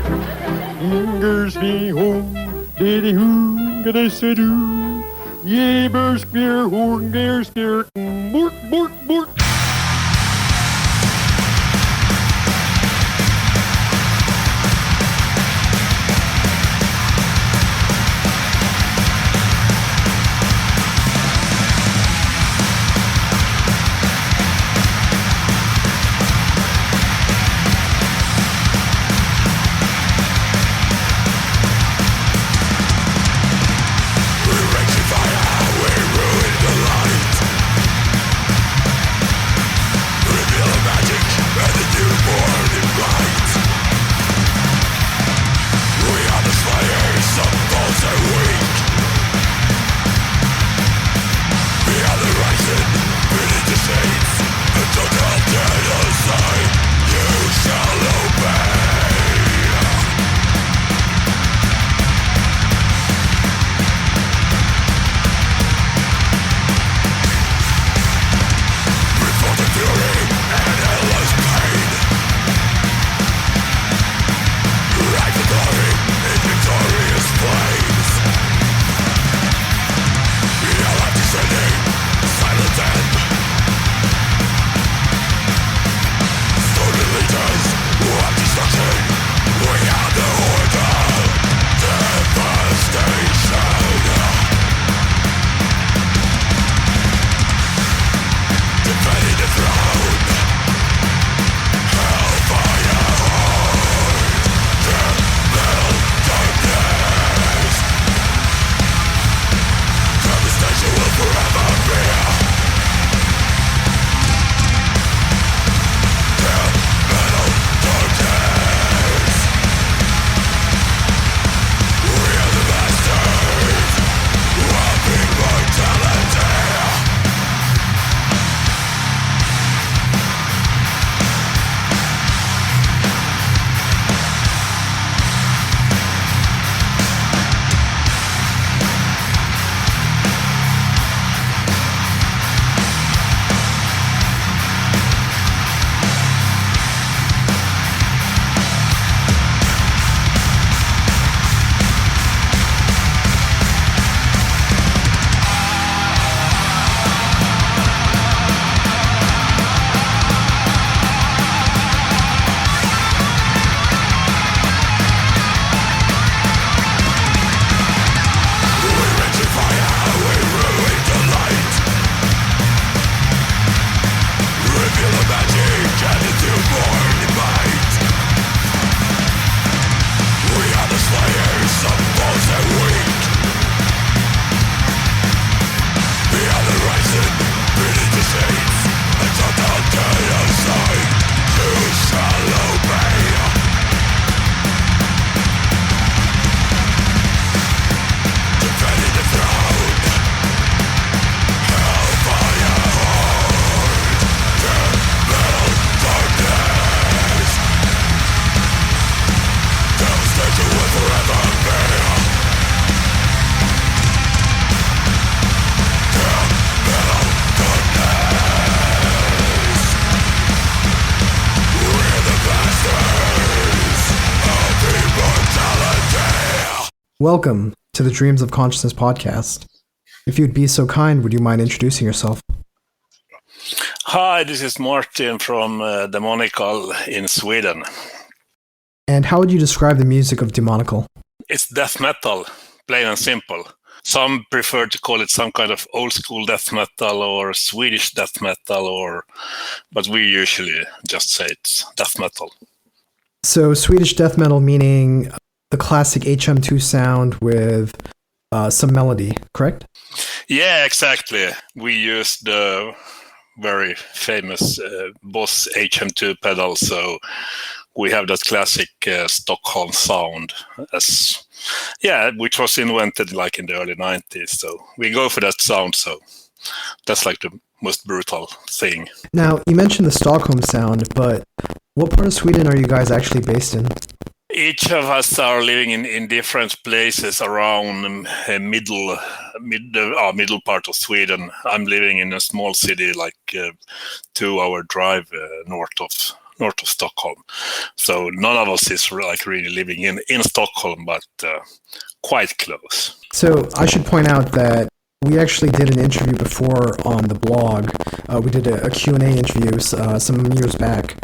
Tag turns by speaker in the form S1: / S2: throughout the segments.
S1: Fingers me home, diddy hoo, gada do. Yea, burst beer, horn, beer, spear, bork, bork, bork.
S2: Welcome to the Dreams of Consciousness podcast. If you'd be so kind, would you mind introducing yourself?
S3: Hi, this is Martin from Demonical in Sweden.
S2: And how would you describe the music of Demonical?
S3: It's death metal, plain and simple. Some prefer to call it some kind of old school death metal or Swedish death metal, but we usually just say it's death metal.
S2: So Swedish death metal meaning the classic HM2 sound with some melody, correct?
S3: Yeah, exactly. We use the very famous Boss HM2 pedal, so we have that classic Stockholm sound, which was invented like in the early 90s. So we go for that sound. So that's like the most brutal thing.
S2: Now, you mentioned the Stockholm sound, but what part of Sweden are you guys actually based in?
S3: Each of us are living in different places around middle part of Sweden. I'm living in a small city, like 2-hour drive north of north of Stockholm. So none of us is like really living in Stockholm, but quite close.
S2: So I should point out that we actually did an interview before on the blog. We did a Q&A interview some years back.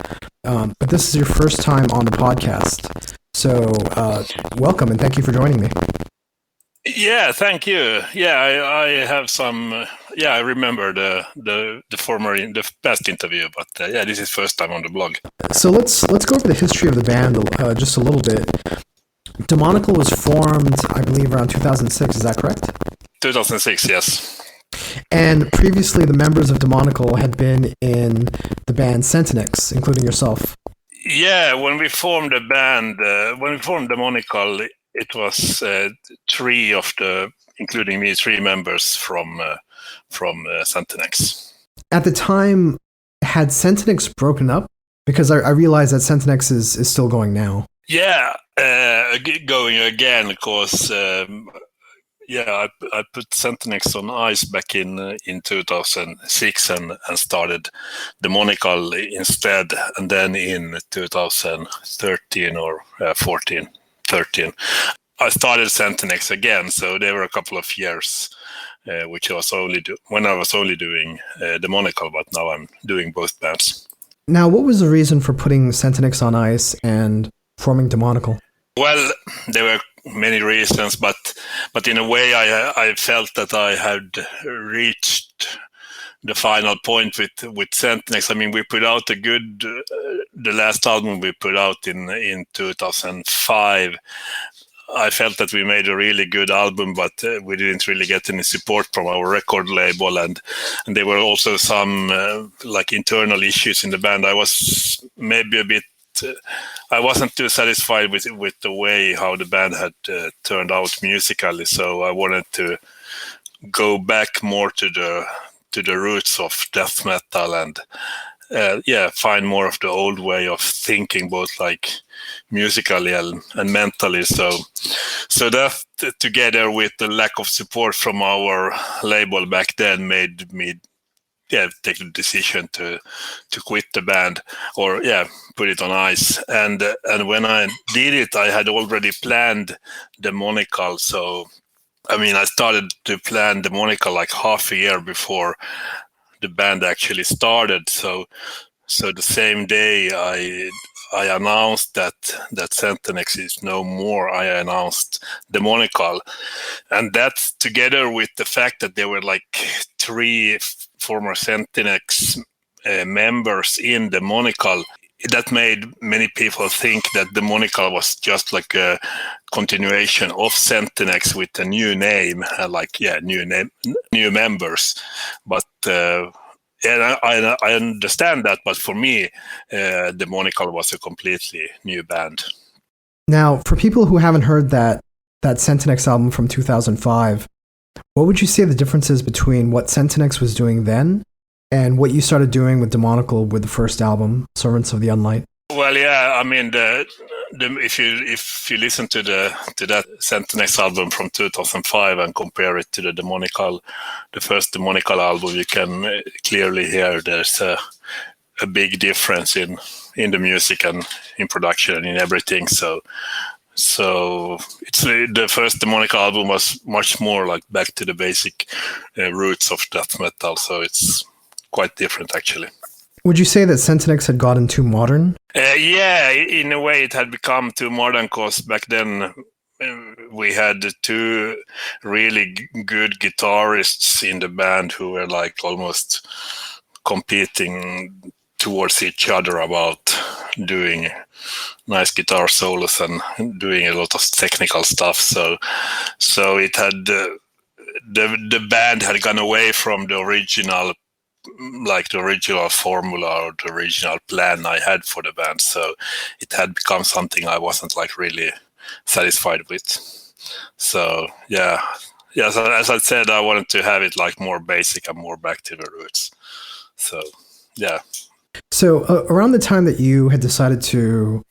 S2: But this is your first time on the podcast. So welcome and thank you for joining me.
S3: Yeah, thank you. Yeah, I have some. I remember the past interview, but this is first time on the blog.
S2: So let's go over the history of the band just a little bit. Demonical was formed, I believe, around 2006. Is that correct?
S3: 2006, yes.
S2: And previously, the members of Demonical had been in the band Centinex, including yourself.
S3: Yeah, when we formed the band, when we formed Demonical, it was three of including me, three members from Centinex. At
S2: the time, had Centinex broken up? Because I realize that Centinex is still going now.
S3: Yeah, going again, because I put Centinex on ice back in 2006 and started Demonical instead, and then in 2013 or 13, I started Centinex again. So there were a couple of years which I was when I was only doing Demonical, but now I'm doing both bands.
S2: Now, what was the reason for putting Centinex on ice and forming Demonical?
S3: Well, there were many reasons, but in a way, I felt that I had reached the final point with Centinex. I mean, we put out the last album we put out in 2005. I felt that we made a really good album, but we didn't really get any support from our record label, and there were also some internal issues in the band. I was maybe a bit. I wasn't too satisfied with the way how the band had turned out musically, so I wanted to go back more to the roots of death metal and find more of the old way of thinking, both like musically and mentally. So that together with the lack of support from our label back then made me take the decision to quit the band or put it on ice. And when I did it, I had already planned Demonical. So I mean, I started to plan Demonical like half a year before the band actually started. So the same day I announced that Centinex is no more, I announced Demonical. And that's together with the fact that there were like three former Centinex members in Demonical, that made many people think that Demonical was just like a continuation of Centinex with a new name, new members. But I understand that, but for me, Demonical was a completely new band.
S2: Now, for people who haven't heard that Centinex album from 2005, what would you say the differences between what Centinex was doing then and what you started doing with Demonical with the first album, Servants of the Unlight?
S3: Well, I mean, if you listen to that Centinex album from 2005 and compare it to the first Demonical album, you can clearly hear there's a big difference in the music and in production and in everything. So it's the first Demonical album was much more like back to the basic roots of death metal. So it's quite different, actually.
S2: Would you say that Centinex had gotten too modern?
S3: In a way it had become too modern, because back then we had two really good guitarists in the band who were like almost competing towards each other about doing nice guitar solos and doing a lot of technical stuff. So it had the band had gone away from the original formula or the original plan I had for the band. So it had become something I wasn't like really satisfied with. So so as I said, I wanted to have it like more basic and more back to the roots. So
S2: So around the time that you had decided to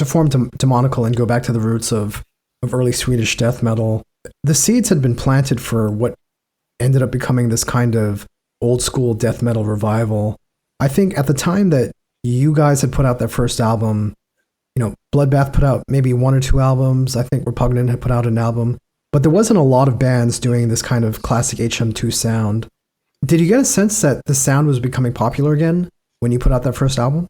S2: form Demonical and go back to the roots of early Swedish death metal, the seeds had been planted for what ended up becoming this kind of old school death metal revival. I think at the time that you guys had put out that first album. Bloodbath put out maybe 1 or 2 albums. I think Repugnant had put out an album. But there wasn't a lot of bands doing this kind of classic HM2 sound. Did you get a sense that the sound was becoming popular again when you put out that first album?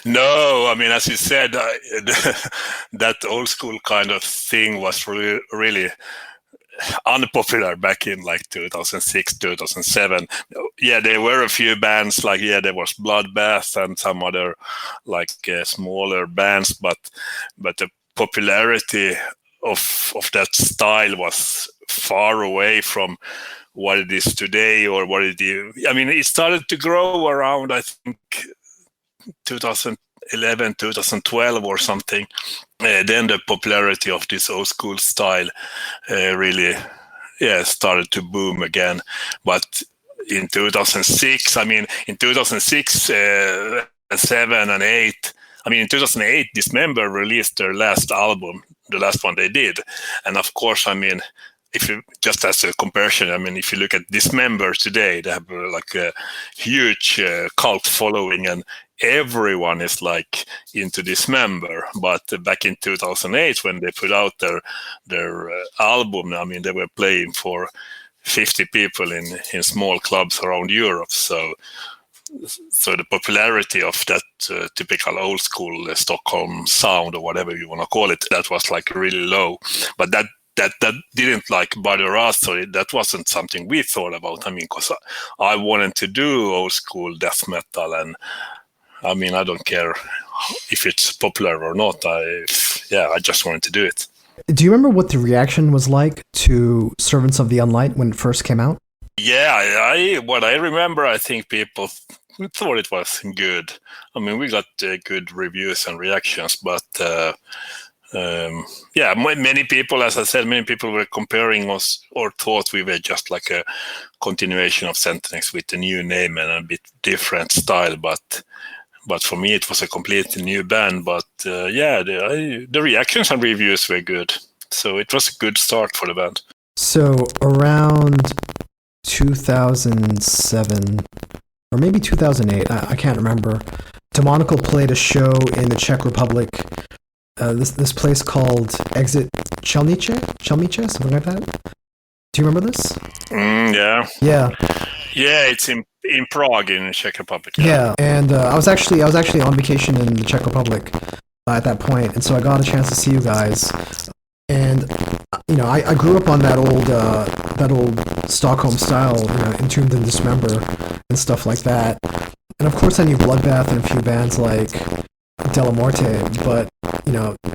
S3: No, I mean, as you said, that old school kind of thing was really, really unpopular back in like 2006, 2007. Yeah, there were a few bands like, there was Bloodbath and some other like smaller bands, but the popularity of that style was far away from what it is today or what it is. I mean, it started to grow around, I think, 2011, 2012 or something. Then the popularity of this old school style really started to boom again. But in 2006, I mean, in 2006, 7 and 8, I mean, in 2008, Dismember released their last album, the last one they did. And of course, I mean, if you just as a comparison, I mean, if you look at Dismember today, they have like a huge cult following and everyone is like into Dismember. But back in 2008, when they put out their album, I mean, they were playing for 50 people in small clubs around Europe. So the popularity of that typical old school Stockholm sound or whatever you want to call it, that was like really low. But that didn't like bother us, so that wasn't something we thought about. I mean, because I wanted to do old school death metal, and I mean, I don't care if it's popular or not. I just wanted to do it.
S2: Do you remember what the reaction was like to Servants of the Unlight when it first came out?
S3: Yeah, what I remember, I think people thought it was good. I mean, we got good reviews and reactions, but many people, as I said, many people were comparing us or thought we were just like a continuation of Centinex with a new name and a bit different style. But for me, it was a completely new band. But the reactions and reviews were good. So it was a good start for the band.
S2: So around 2007 or maybe 2008, I can't remember, Demonical played a show in the Czech Republic. This place called Exit Chelnice, something like that. Do you remember this?
S3: Yeah.
S2: Yeah.
S3: Yeah, it's in Prague in the Czech Republic.
S2: Yeah, and I was actually on vacation in the Czech Republic at that point, and so I got a chance to see you guys. And I grew up on that old Stockholm style, Entombed in Dismember and stuff like that. And of course, I knew Bloodbath and a few bands like Della Morte, but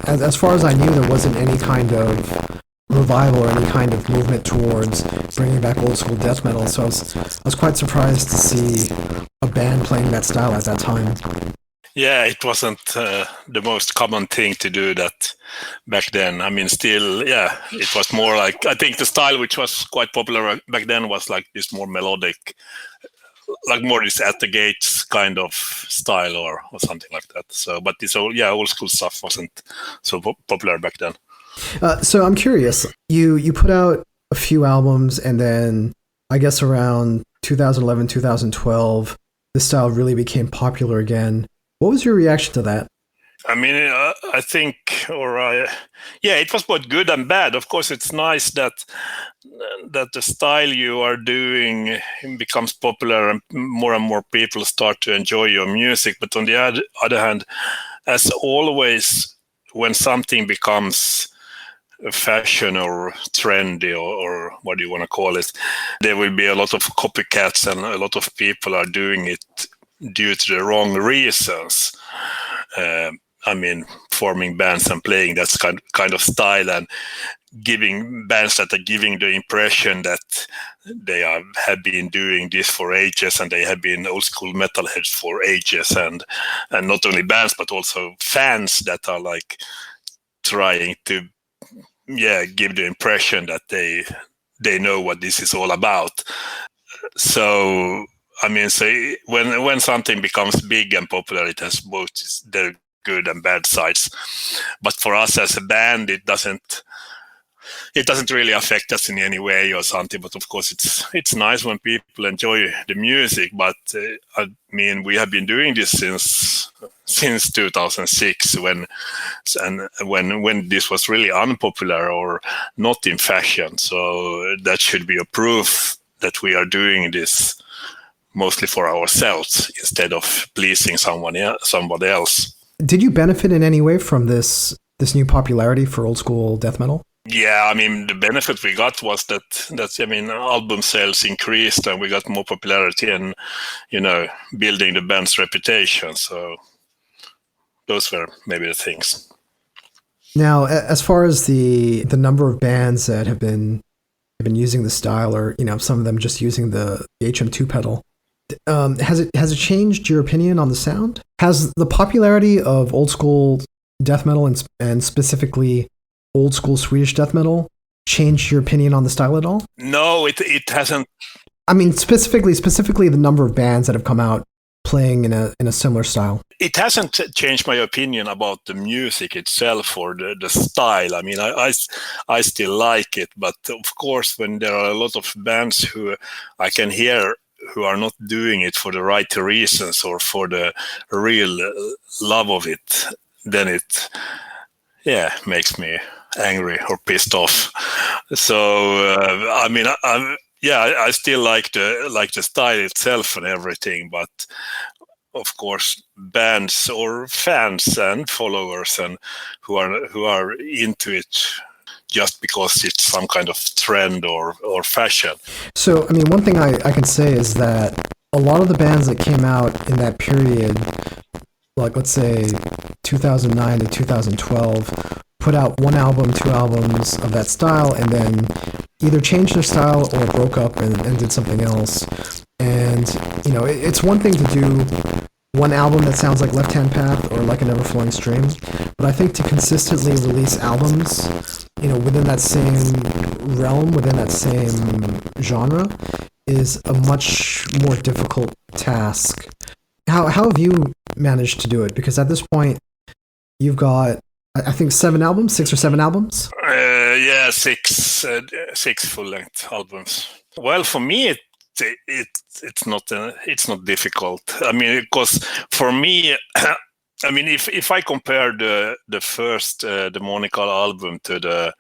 S2: as far as I knew, there wasn't any kind of revival or any kind of movement towards bringing back old school death metal. So I was quite surprised to see a band playing that style at that time.
S3: Yeah, it wasn't the most common thing to do that back then. I mean, still, it was more like, I think the style which was quite popular back then was like this more melodic, like more this At the Gates kind of style or something like that. So, but this old school stuff wasn't so popular back then.
S2: So I'm curious, you put out a few albums, and then I guess around 2011, 2012, this style really became popular again. What was your reaction to that?
S3: I mean, I think, it was both good and bad. Of course, it's nice that the style you are doing becomes popular and more people start to enjoy your music. But on the other hand, as always, when something becomes fashion or trendy or what do you want to call it, there will be a lot of copycats and a lot of people are doing it due to the wrong reasons. I mean, forming bands and playing that kind of style and giving bands that are giving the impression that they have been doing this for ages and they have been old school metalheads for ages, and not only bands but also fans that are like trying to give the impression that they know what this is all about. So I mean, when something becomes big and popular, it has both their good and bad sides. But for us as a band, it doesn't it doesn't really affect us in any way or something. But of course, it's nice when people enjoy the music. But I mean, we have been doing this since 2006 when this was really unpopular or not in fashion. So that should be a proof that we are doing this mostly for ourselves instead of pleasing somebody else.
S2: Did you benefit in any way from this new popularity for old school death metal?
S3: Yeah, I mean, the benefit we got was that I mean, album sales increased and we got more popularity and, building the band's reputation. So those were maybe the things.
S2: Now, as far as the number of bands that have been using the style, or some of them just using the HM2 pedal, has it changed your opinion on the sound? Has the popularity of old school death metal and specifically old school Swedish death metal changed your opinion on the style at all?
S3: No, it hasn't.
S2: I mean, specifically the number of bands that have come out playing in a similar style.
S3: It hasn't changed my opinion about the music itself or the style. I mean, I still like it, but of course, when there are a lot of bands who I can hear who are not doing it for the right reasons or for the real love of it, then it makes me angry or pissed off. So I mean, I still like the style itself and everything, but of course, bands or fans and followers and who are into it just because it's some kind of trend or fashion.
S2: So, I mean, one thing I can say is that a lot of the bands that came out in that period, like let's say 2009 to 2012, put out one album, two albums of that style, and then either changed their style or broke up and did something else. And, it's one thing to do one album that sounds like Left Hand Path or Like a Never Flowing Stream, but I think to consistently release albums, within that same realm, within that same genre, is a much more difficult task. How have you managed to do it? Because at this point, you've got, I think, 6 or 7 albums?
S3: Six full-length albums. Well, for me, it's not difficult. I mean, because for me, I mean, if I compare the first Demonical album to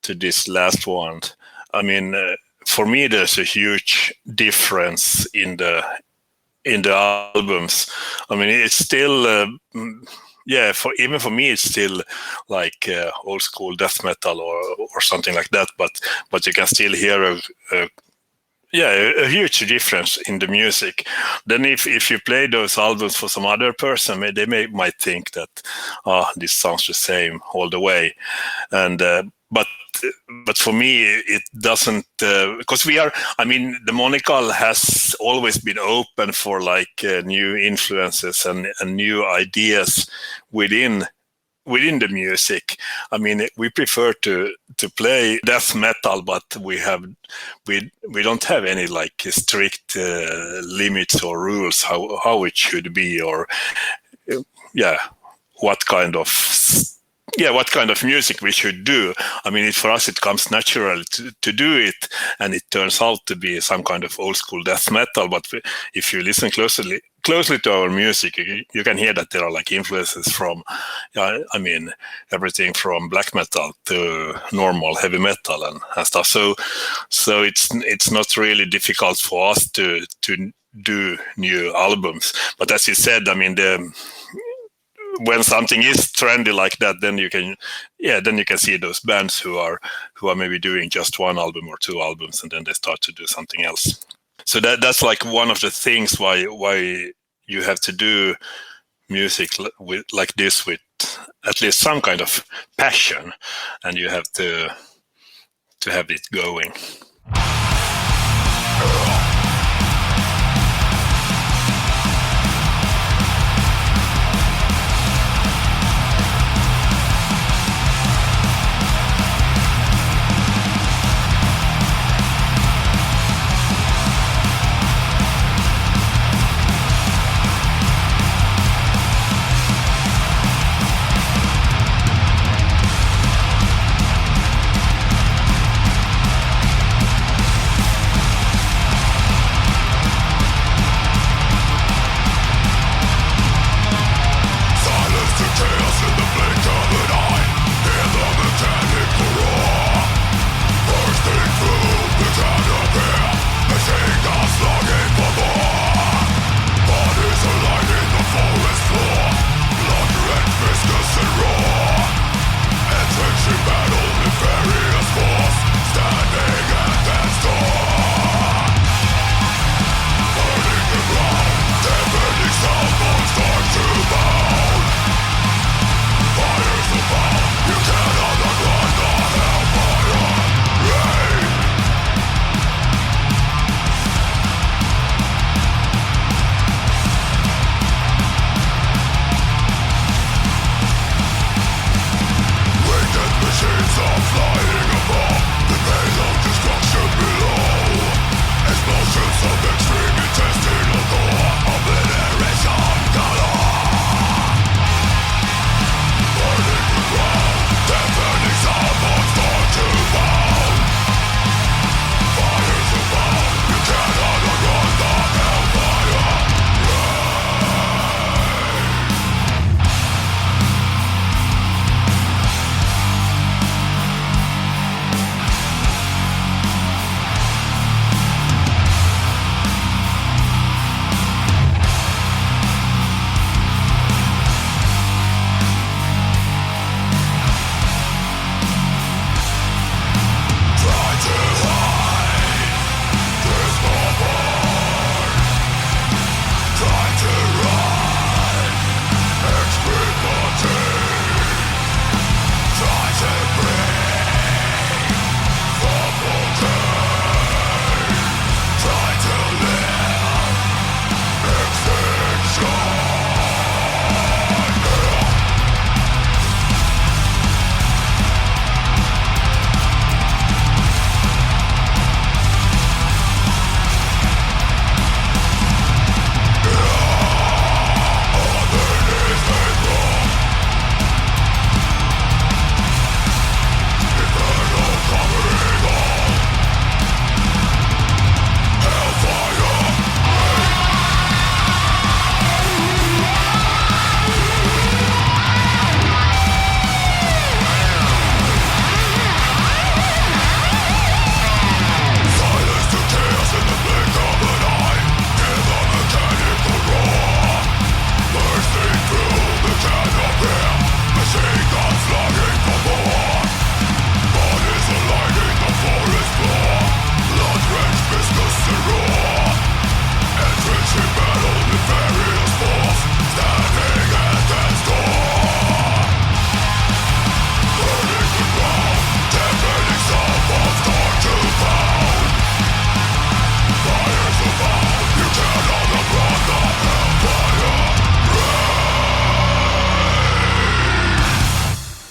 S3: this last one, I mean, for me, there's a huge difference in the albums. I mean, it's still. For me, it's still like old school death metal or something like that. But you can still hear a huge difference in the music. Then if you play those albums for some other person, they might think that this sounds the same all the way, and but for me it doesn't, because Demonical has always been open for like new influences and new ideas within the music. I mean, we prefer to play death metal, but we don't have any like strict limits or rules how it should be, or what kind of music we should do. I mean, for us, it comes naturally to do it, and it turns out to be some kind of old school death metal. But if you listen closely to our music, you can hear that there are like influences from, everything from black metal to normal heavy metal and stuff. So it's not really difficult for us to do new albums. But as you said, I mean, when something is trendy like that, then you can see those bands who are maybe doing just one album or two albums, and then they start to do something else. So that's like one of the things why you have to do music like this with at least some kind of passion, and you have to have it going.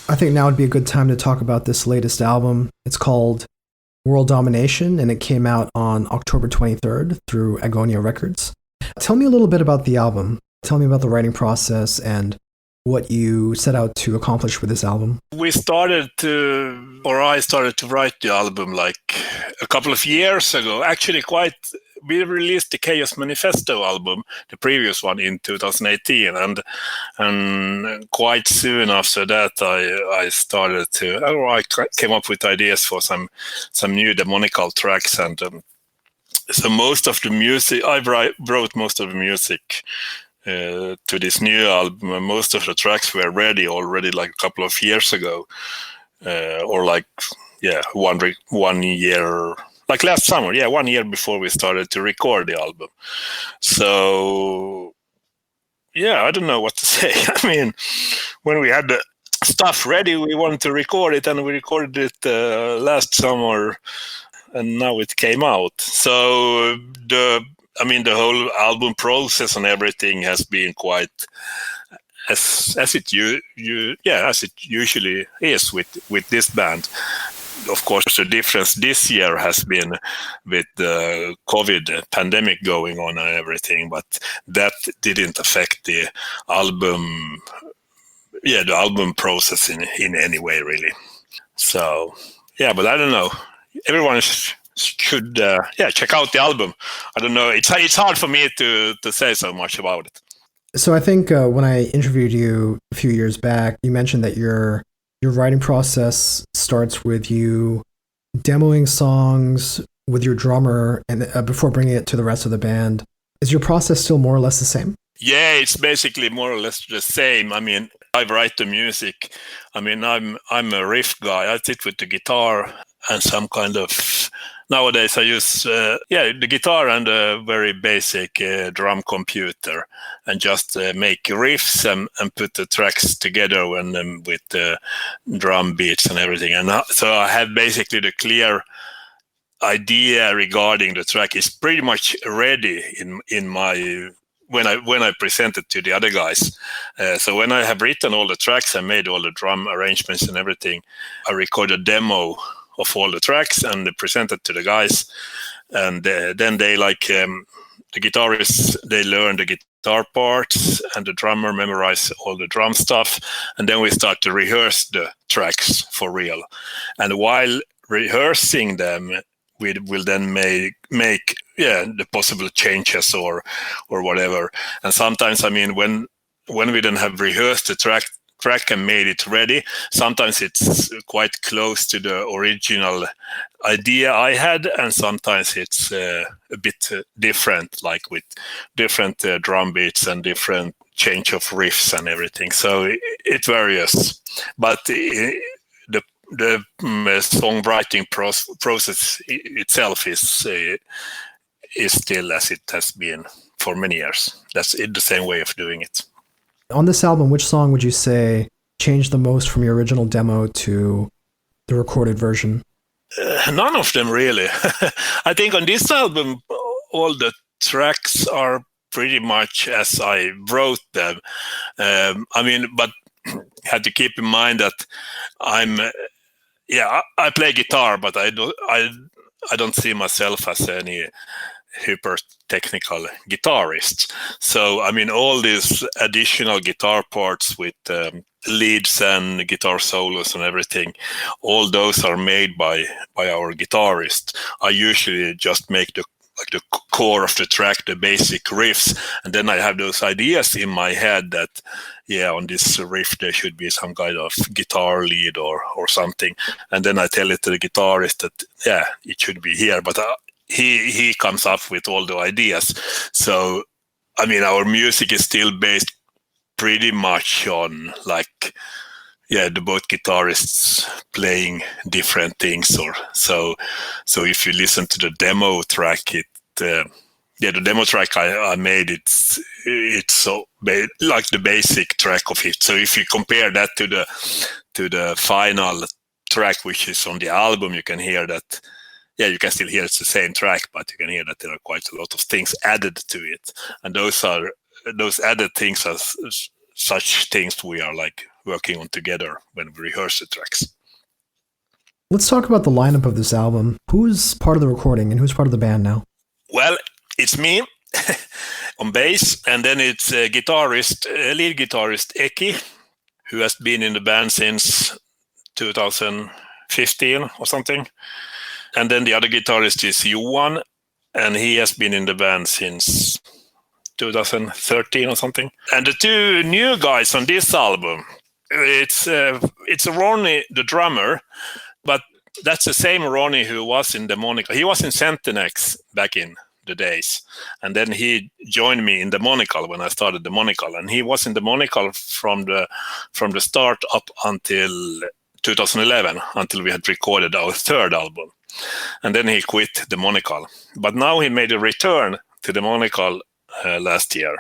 S2: I think now would be a good time to talk about this latest album. It's called World Domination, and it came out on October 23rd through Agonia Records. Tell me a little bit about the album. Tell me about the writing process and what you set out to accomplish with this album.
S3: I started to write the album like a couple of years ago. Actually, we released the Chaos Manifesto album, the previous one, in 2018, and quite soon after that, I came up with ideas for some new Demonical tracks, and so most of the music I wrote most of the music to this new album. Most of the tracks were ready already like a couple of years ago, or like 1 year. Like last summer, 1 year before we started to record the album. So, I don't know what to say. I mean, when we had the stuff ready, we wanted to record it, and we recorded it last summer, and now it came out. So the whole album process and everything has been quite as it usually is with this band. Of course, the difference this year has been with the COVID pandemic going on and everything, but that didn't affect the album process in any way, really. So, but I don't know. Everyone should check out the album. I don't know. It's hard for me to say so much about it.
S2: So I think when I interviewed you a few years back, you mentioned that your writing process starts with you demoing songs with your drummer and before bringing it to the rest of the band. Is your process still more or less the same?
S3: Yeah, it's basically more or less the same. I mean, I write the music. I mean, I'm a riff guy. I sit with the guitar and some kind of... Nowadays, I use the guitar and a very basic drum computer, and just make riffs and put the tracks together with the drum beats and everything. And so I have basically the clear idea regarding the track is pretty much ready in my... When I present it to the other guys. So when I have written all the tracks and made all the drum arrangements and everything, I record a demo of all the tracks and present it to the guys. And then they the guitarists, they learn the guitar parts, and the drummer memorize all the drum stuff. And then we start to rehearse the tracks for real. And while rehearsing them, we will then make the possible changes or whatever. And sometimes, I mean, when we then have rehearsed the track and made it ready, sometimes it's quite close to the original idea I had, and sometimes it's a bit different, like with different drum beats and different change of riffs and everything. So it varies, but the songwriting process itself is still as it has been for many years. That's the same way of doing it.
S2: On this album, which song would you say changed the most from your original demo to the recorded version?
S3: None of them, really. I think on this album, all the tracks are pretty much as I wrote them. But had to keep in mind that I play guitar, but I don't see myself as any hyper technical guitarist. So, I mean, all these additional guitar parts with leads and guitar solos and everything, all those are made by our guitarist. I usually just make the core of the track, the basic riffs, and then I have those ideas in my head that on this riff there should be some kind of guitar lead or something, and then I tell it to the guitarist that it should be here, but he comes up with all the ideas. So I mean, our music is still based pretty much on the both guitarists playing different things, or so if you listen to the demo track, the demo track I made, it's so like the basic track of it. So if you compare that to the final track, which is on the album, you can hear that you can still hear it's the same track, but you can hear that there are quite a lot of things added to it, and those added things are such things we are working on together when we rehearse the tracks.
S2: Let's talk about the lineup of this album. Who's part of the recording and who's part of the band now?
S3: Well, it's me on bass, and then it's lead guitarist Eki, who has been in the band since 2015 or something. And then the other guitarist is Johan, and he has been in the band since 2013 or something. And the two new guys on this album, it's Ronnie, the drummer, but that's the same Ronnie who was in Demonical. He was in Centinex back in the days, and then he joined me in Demonical when I started Demonical, and he was in Demonical from the start up until 2011, until we had recorded our third album, and then he quit Demonical. But now he made a return to Demonical last year,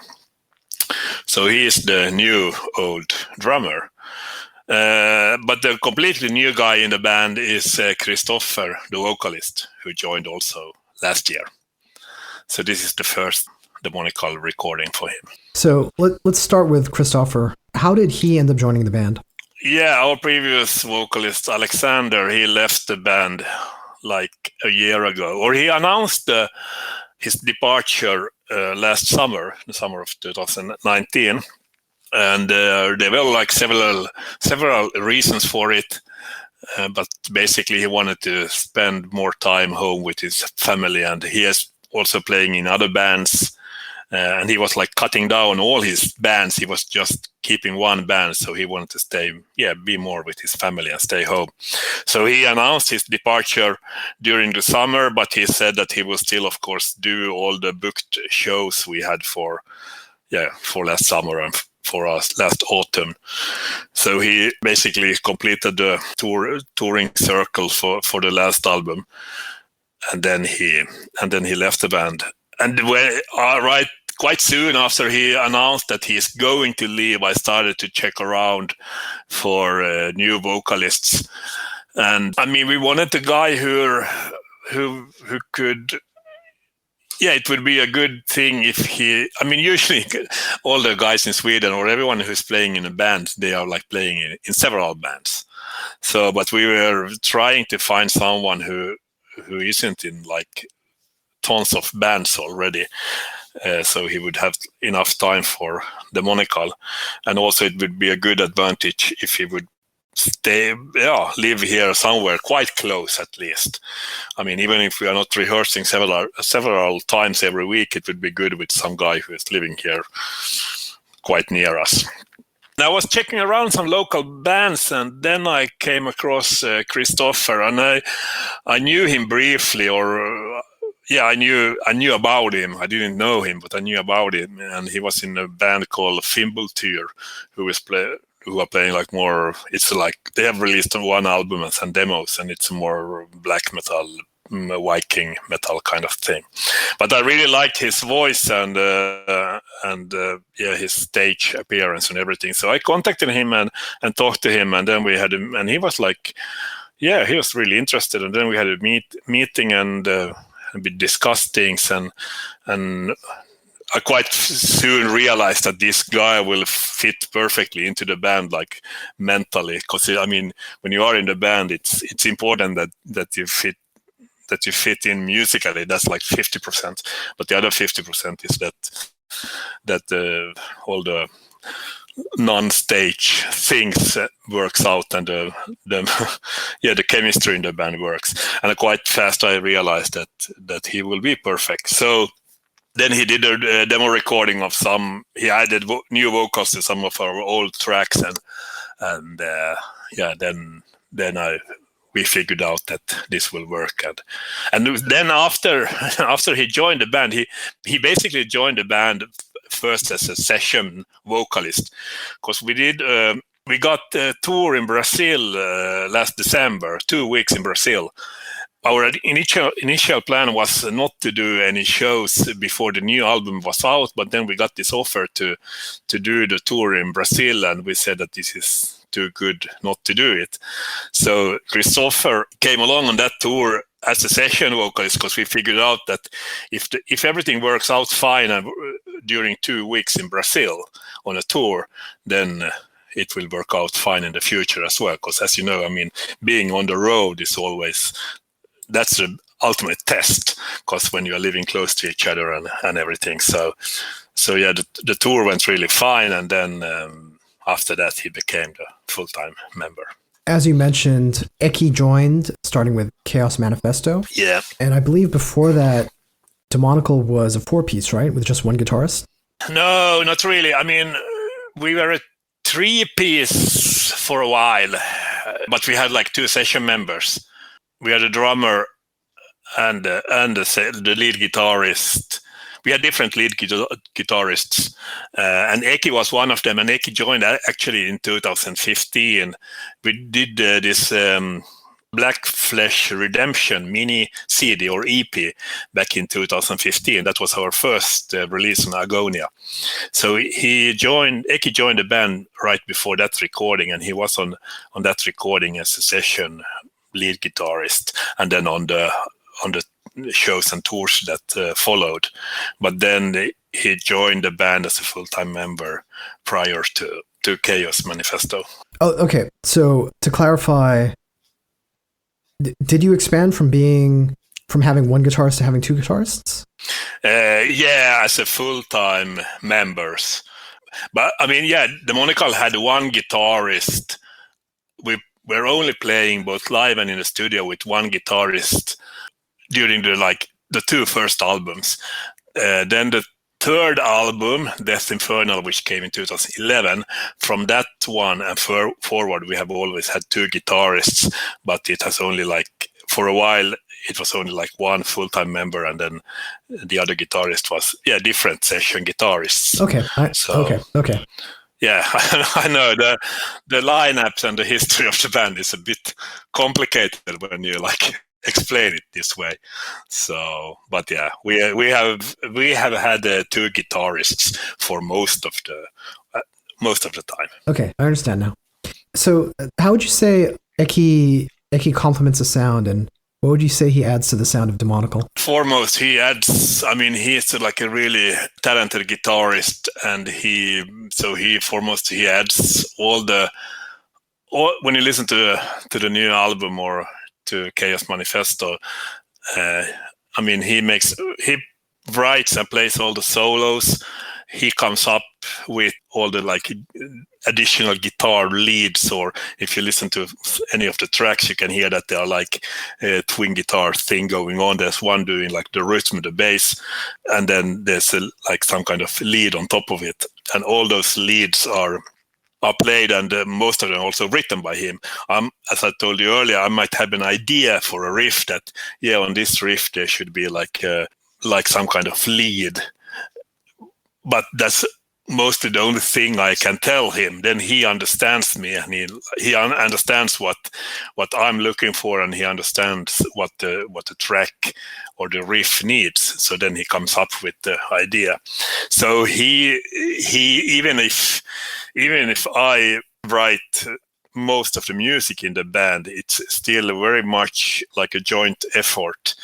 S3: so he is the new old drummer. But the completely new guy in the band is Christopher, the vocalist, who joined also last year. So this is the first Demonical recording for him.
S2: So let's start with Christopher. How did he end up joining the band?
S3: Yeah, our previous vocalist, Alexander, he left the band like a year ago, or he announced his departure last summer, the summer of 2019. And there were like several reasons for it, but basically he wanted to spend more time home with his family, and he is also playing in other bands, and he was like cutting down all his bands. He was just keeping one band, so he wanted to be more with his family and stay home. So he announced his departure during the summer, but he said that he will still, of course, do all the booked shows we had for last summer and for us last autumn. So he basically completed the touring circle for the last album, and then he left the band. And quite soon after he announced that he is going to leave, I started to check around for new vocalists. And I mean, we wanted a guy who could. Yeah, it would be a good thing if usually all the guys in Sweden or everyone who's playing in a band, they are like playing in several bands. So, but we were trying to find someone who isn't in like tons of bands already. So he would have enough time for Demonical. And also it would be a good advantage if he would live here somewhere quite close at least. I mean, even if we are not rehearsing several times every week, it would be good with some guy who is living here quite near us. I was checking around some local bands, and then I came across Christopher, and I knew him briefly, I knew about him. I didn't know him, but I knew about him, and he was in a band called Fimbultyr, who are playing like more. It's like they have released one album and some demos, and it's more black metal, Viking metal kind of thing. But I really liked his voice and his stage appearance and everything. So I contacted him and talked to him, and then we had him, and he was like, he was really interested. And then we had a meeting and we discussed things, and I quite soon realized that this guy will fit perfectly into the band, like mentally. Because I mean, when you are in the band, it's important that you fit in musically. That's like 50%, but the other 50% is that all the non-stage things works out, and the chemistry in the band works. And quite fast I realized that he will be perfect. So then he did a demo recording of some. He added new vocals to some of our old tracks, and then we figured out that this will work. And then after he joined the band, he basically joined the band first as a session vocalist, because we got a tour in Brazil last December, 2 weeks in Brazil. Our initial plan was not to do any shows before the new album was out, but then we got this offer to do the tour in Brazil, and we said that this is too good not to do it. So Christopher came along on that tour as a session vocalist, because we figured out that if everything works out fine during 2 weeks in Brazil on a tour, then it will work out fine in the future as well. Because as you know, I mean, being on the road is always, that's the ultimate test, because when you are living close to each other and everything. So yeah, the tour went really fine, and then after that he became the full-time member.
S2: As you mentioned, Eki joined, starting with Chaos Manifesto.
S3: Yeah.
S2: And I believe before that, Demonical was a 4-piece, right? With just one guitarist?
S3: No, not really. I mean, we were a 3-piece for a while, but we had like 2 session members. We had a drummer and the lead guitarist. We had different lead guitarists, and Eki was one of them. And Eki joined actually in 2015. We did this Black Flesh Redemption mini CD or EP back in 2015. That was our first release on Agonia. So Eki joined the band right before that recording, and he was on that recording as a session lead guitarist, and then on the shows and tours that followed. But then he joined the band as a full-time member prior to Chaos Manifesto.
S2: Oh, okay. So to clarify, did you expand from having one guitarist to having 2 guitarists?
S3: Yeah, as a full-time members. But I mean, yeah, Demonical had one guitarist. We were only playing both live and in the studio with one guitarist during the 2 first albums. Then the 3rd album, Death Infernal, which came in 2011, from that one and forward, we have always had 2 guitarists, but it has only for a while, it was only one full-time member, and then the other guitarist was, different session guitarists.
S2: Okay. Okay.
S3: Yeah, I know the lineups and the history of the band is a bit complicated when you explain it this way. So, but yeah, we have had 2 guitarists for most of the time.
S2: Okay, I understand now. So, how would you say Eki complements the sound, and what would you say he adds to the sound of Demonical?
S3: Foremost, he adds. I mean, he's a really talented guitarist, and he adds all when you listen to the new album or to Chaos Manifesto, I mean, he writes and plays all the solos. He comes up with all the additional guitar leads, or if you listen to any of the tracks, you can hear that there are a twin guitar thing going on. There's one doing the rhythm, the bass, and then there's some kind of lead on top of it. And all those leads are played, and most of them also written by him. As I told you earlier, I might have an idea for a riff that, on this riff there should be some kind of lead, but that's mostly the only thing I can tell him. Then he understands me, and he understands what I'm looking for, and he understands what the track or the riff needs. So then he comes up with the idea. So he even if I write most of the music in the band, it's still very much like a joint effort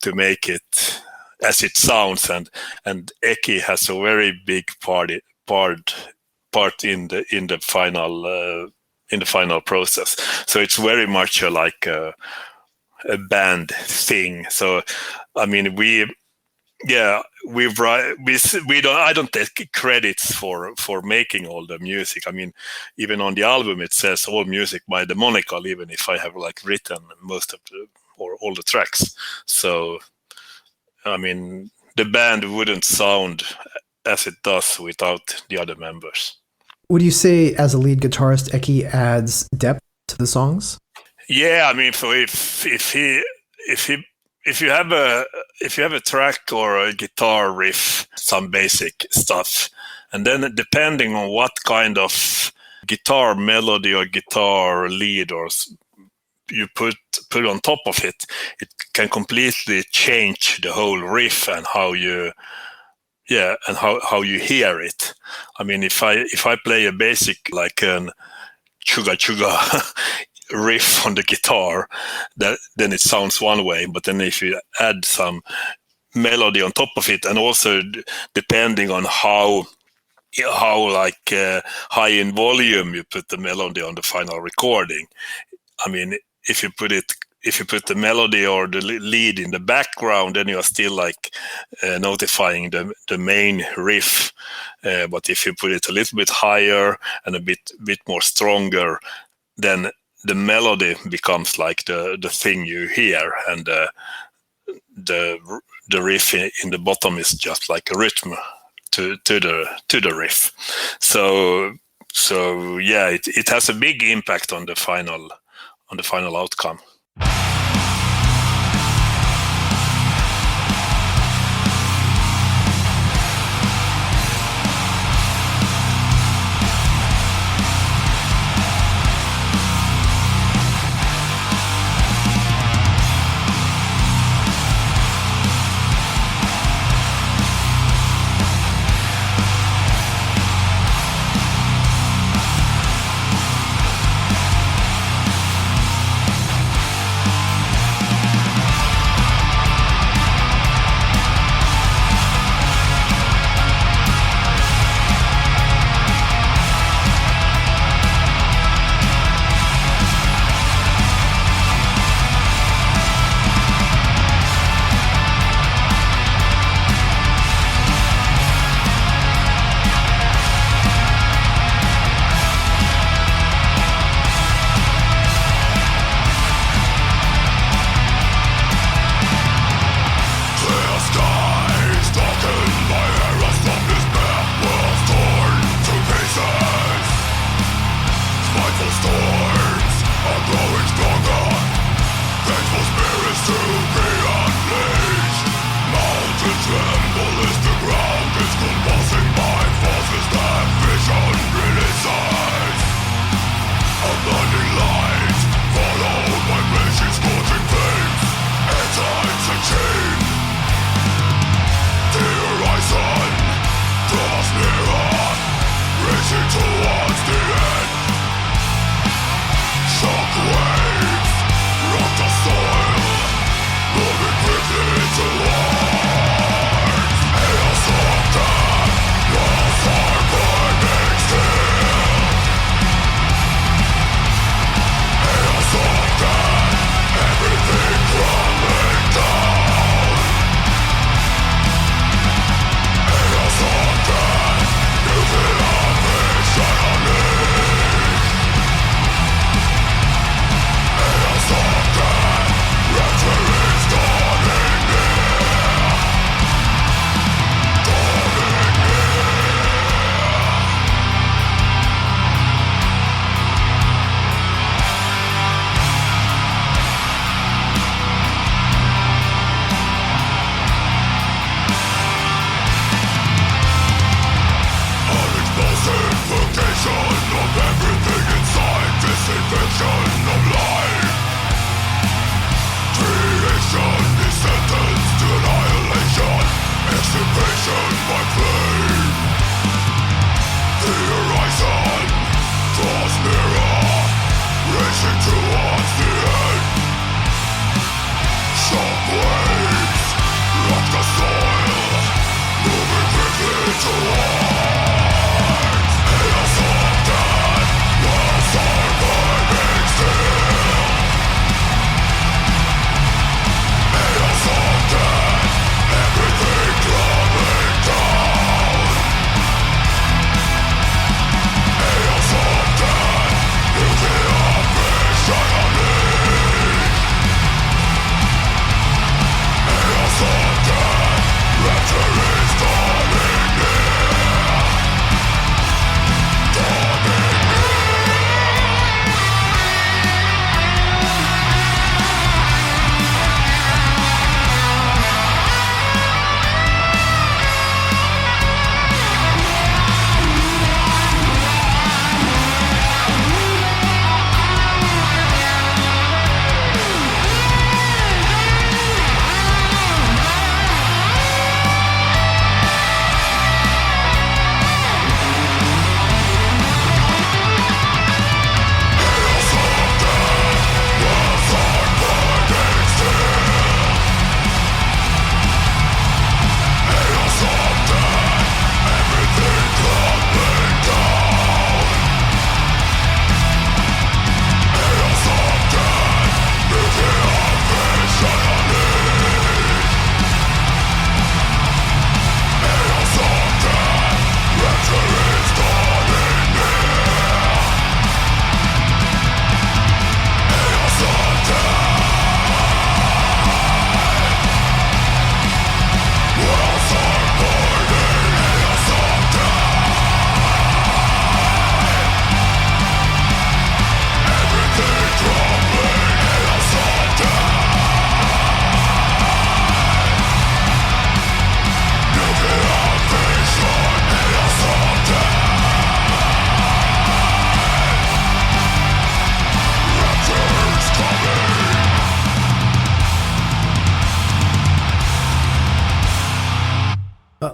S3: to make it as it sounds, and Eki has a very big part in the final process. So it's very much a band thing. So I mean, I don't take credits for making all the music. I mean, even on the album it says all music by Demonical, even if I have written most of all the tracks. So I mean, the band wouldn't sound as it does without the other members.
S2: Would you say, as a lead guitarist, Eki adds depth to the songs?
S3: Yeah, I mean, so if you have a track or a guitar riff, some basic stuff, and then depending on what kind of guitar melody or guitar lead or you put on top of it, it can completely change the whole riff and how you hear it. I mean, if I play a basic an chuga chuga riff on the guitar, then it sounds one way. But then if you add some melody on top of it, and also depending on how how like high in volume you put the melody on the final recording. I mean, if you put the melody or the lead in the background, then you are still like notifying the main riff. But if you put it a little bit higher and a bit more stronger, then the melody becomes like the thing you hear, and the riff in the bottom is just like a rhythm to the riff. So yeah, it has a big impact on the final outcome.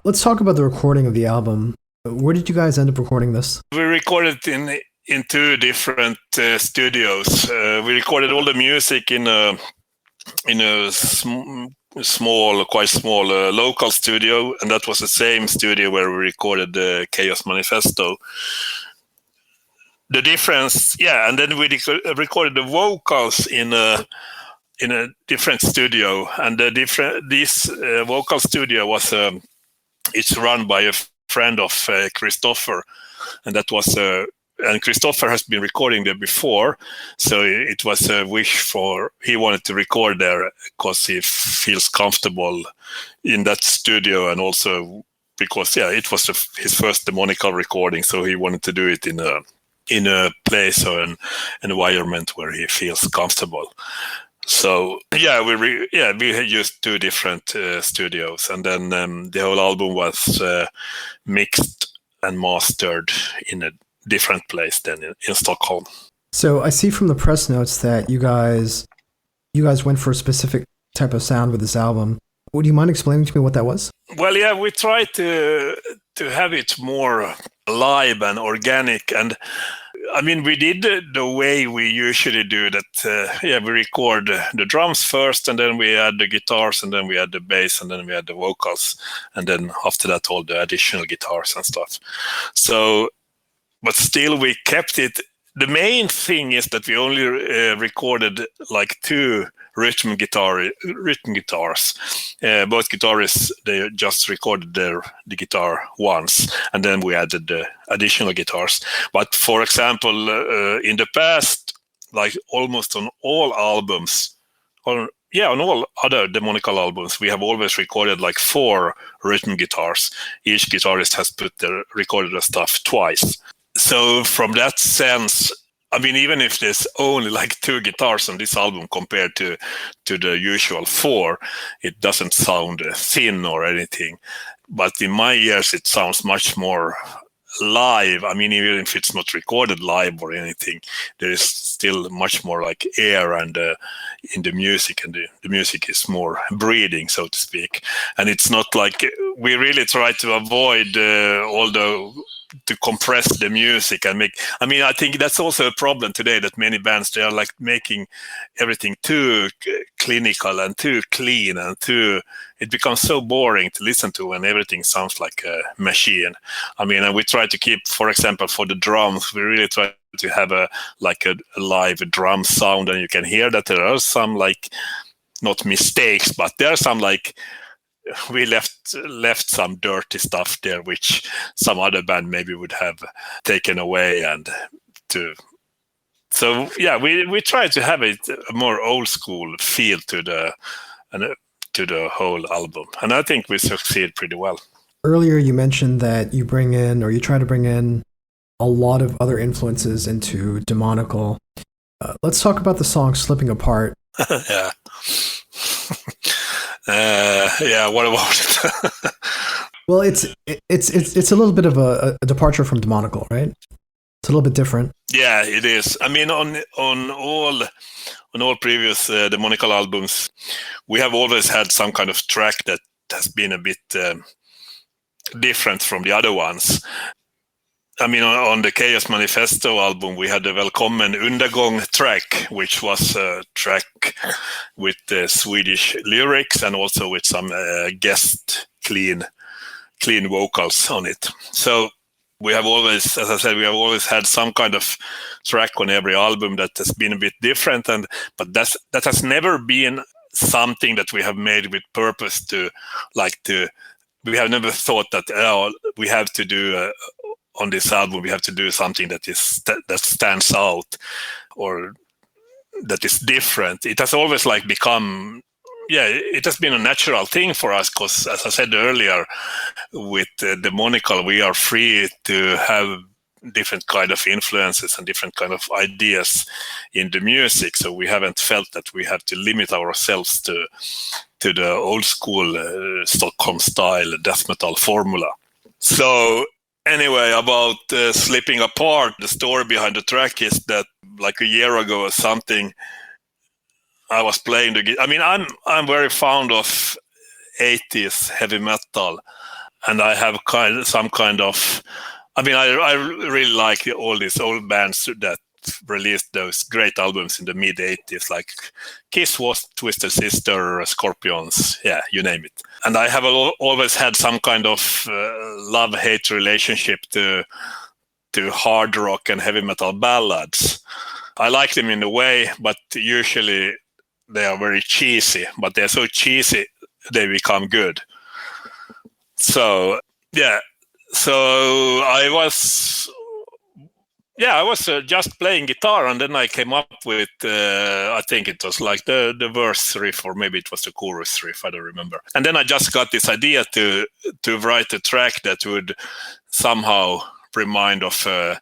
S2: Let's talk about the recording of the album. Where did you guys end up recording this?
S3: We recorded in two different studios. We recorded all the music in a quite small local studio, and that was the same studio where we recorded the Chaos Manifesto. The difference, and then we recorded the vocals in a different studio, and this vocal studio was it's run by a friend of Christopher, and that was and Christopher has been recording there before, so it was a wish he wanted to record there because he feels comfortable in that studio, and also because it was his first Demonical recording, so he wanted to do it in a place or an environment where he feels comfortable. So we had used two different studios, and then the whole album was mixed and mastered in a different place than in Stockholm.
S2: So I see from the press notes that you guys went for a specific type of sound with this album. Would you mind explaining to me what that was?
S3: Well, we tried to have it more live and organic, and I mean, we did the way we usually do that. We record the drums first, and then we add the guitars, and then we add the bass, and then we add the vocals, and then after that, all the additional guitars and stuff. So, but still, we kept it. The main thing is that we only recorded like two rhythm guitars. Both guitarists, they just recorded the guitar once, and then we added the additional guitars. But for example, in the past, like almost on all albums, on all other Demonical albums, we have always recorded like 4 rhythm guitars. Each guitarist has recorded the stuff twice. So from that sense, I mean, even if there's only like 2 guitars on this album compared to the usual 4, it doesn't sound thin or anything. But in my ears, it sounds much more live. I mean, even if it's not recorded live or anything, there is still much more like air and in the music, and the music is more breathing, so to speak. And it's not like we really try to avoid to compress the music and make. I mean, I think that's also a problem today, that many bands, they are like making everything too clinical and too clean and it becomes so boring to listen to when everything sounds like a machine. I mean, and we try to keep, for example, for the drums, we really try to have a live drum sound, and you can hear that there are some like, not mistakes, but there are some like, we left some dirty stuff there, which some other band maybe would have taken away, we try to have a more old school feel to the whole album, and I think we succeed pretty well.
S2: Earlier, you mentioned that you try to bring in a lot of other influences into Demonical. Let's talk about the song "Slipping Apart."
S3: Yeah. What about it?
S2: Well, it's a little bit of a departure from Demonical, right? It's a little bit different.
S3: Yeah, it is. I mean, on all previous Demonical albums, we have always had some kind of track that has been a bit different from the other ones. I mean, on the Chaos Manifesto album, we had the Välkommen Undergång track, which was a track with Swedish lyrics and also with some guest clean vocals on it. So we have always, as I said, had some kind of track on every album that has been a bit different, but that has never been something that we have made with purpose we have never thought that we have to do on this album, we have to do something that stands out or that is different. It has always become, it has been a natural thing for us, because as I said earlier, with Demonical, we are free to have different kind of influences and different kind of ideas in the music. So we haven't felt that we have to limit ourselves to the old school Stockholm style death metal formula. So anyway, about Slipping Apart, the story behind the track is that like a year ago or something, I was playing the guitar. I mean, I'm very fond of 80s heavy metal, and I have some kind of. I mean, I really like all these old bands that released those great albums in the mid 80s, like Kiss, Wasp, Twisted Sister, Scorpions, yeah, you name it. And I have always had some kind of love-hate relationship to hard rock and heavy metal ballads. I like them in a way, but usually they are very cheesy, but they're so cheesy they become good. So, yeah. So I was just playing guitar, and then I came up with, I think it was like the verse riff, or maybe it was the chorus riff, I don't remember. And then I just got this idea to write a track that would somehow remind of a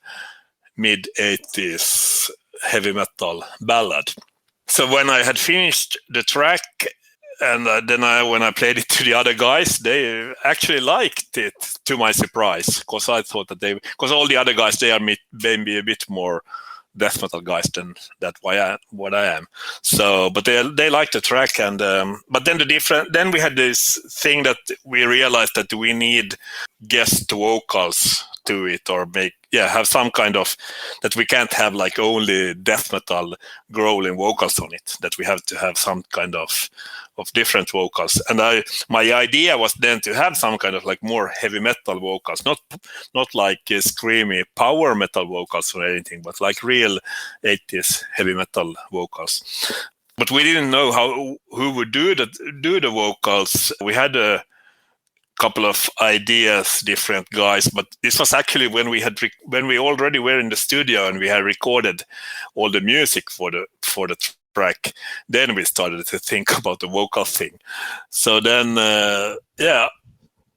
S3: mid-80s heavy metal ballad. So when I had finished the track, and then when I played it to the other guys, they actually liked it, to my surprise, because I thought that because all the other guys, they are maybe a bit more death metal guys than what I am. So, but they liked the track, and but then then we had this thing that we realized that we need guest vocals to it, or have some kind of, that we can't have like only death metal growling vocals on it, that we have to have some kind of different vocals. And my idea was then to have some kind of like more heavy metal vocals, not like screamy power metal vocals or anything, but like real 80s heavy metal vocals. But we didn't know who would do the vocals. We had a couple of ideas, different guys, but this was actually when we already were in the studio and we had recorded all the music for the track. Then we started to think about the vocal thing. So then,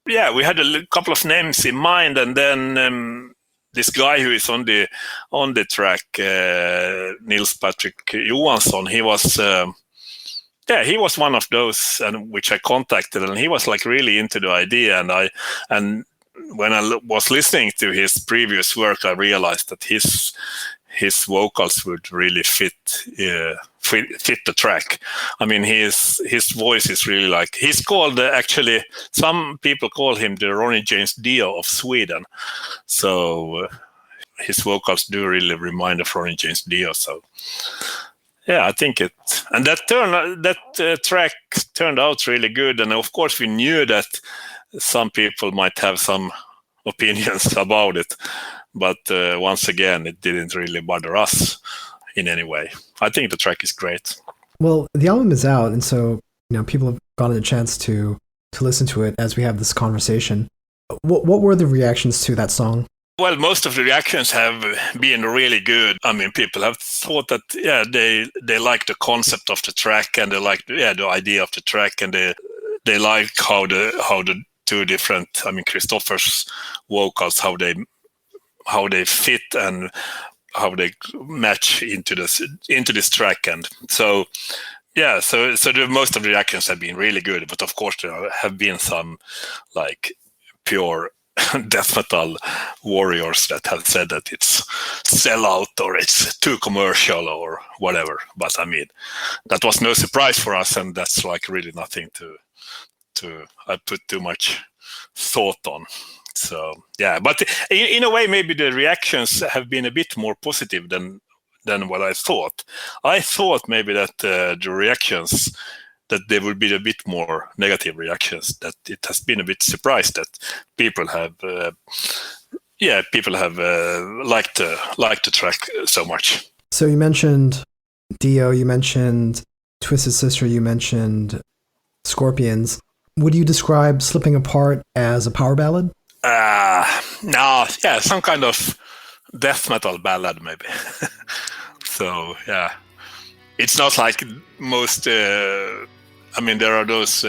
S3: we had a couple of names in mind, and then this guy who is on the track, Nils Patrick Johansson, he was. He was one of those, and which I contacted, and he was like really into the idea. And when I was listening to his previous work, I realized that his vocals would really fit the track. I mean, his voice is really like, he's called actually, some people call him the Ronnie James Dio of Sweden. So his vocals do really remind of Ronnie James Dio. So. Yeah, I think it, and that track turned out really good. And of course, we knew that some people might have some opinions about it, but once again, it didn't really bother us in any way. I think the track is great.
S2: Well, the album is out, and so people have gotten a chance to listen to it as we have this conversation. What were the reactions to that song?
S3: Well, most of the reactions have been really good. I mean, people have thought that, they like the concept of the track, and they like the idea of the track, and they like how the two different, I mean, Christopher's vocals, how they fit and how they match into this track. And so, so most of the reactions have been really good, but of course there have been some like pure death metal warriors that have said that it's sellout or it's too commercial or whatever. But I mean, that was no surprise for us, and that's like really nothing to I put too much thought on. So but in a way, maybe the reactions have been a bit more positive than what I thought. I thought maybe that the reactions, that there will be a bit more negative reactions, that it has been a bit surprised that people have liked the track so much.
S2: So you mentioned Dio, you mentioned Twisted Sister, you mentioned Scorpions. Would you describe Slipping Apart as a power ballad?
S3: No, some kind of death metal ballad maybe. So it's not like most. I mean, there are those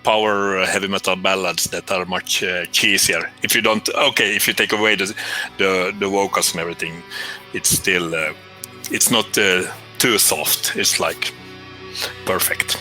S3: power heavy metal ballads that are much cheesier. If you take away the vocals and everything, it's still it's not too soft. It's like perfect.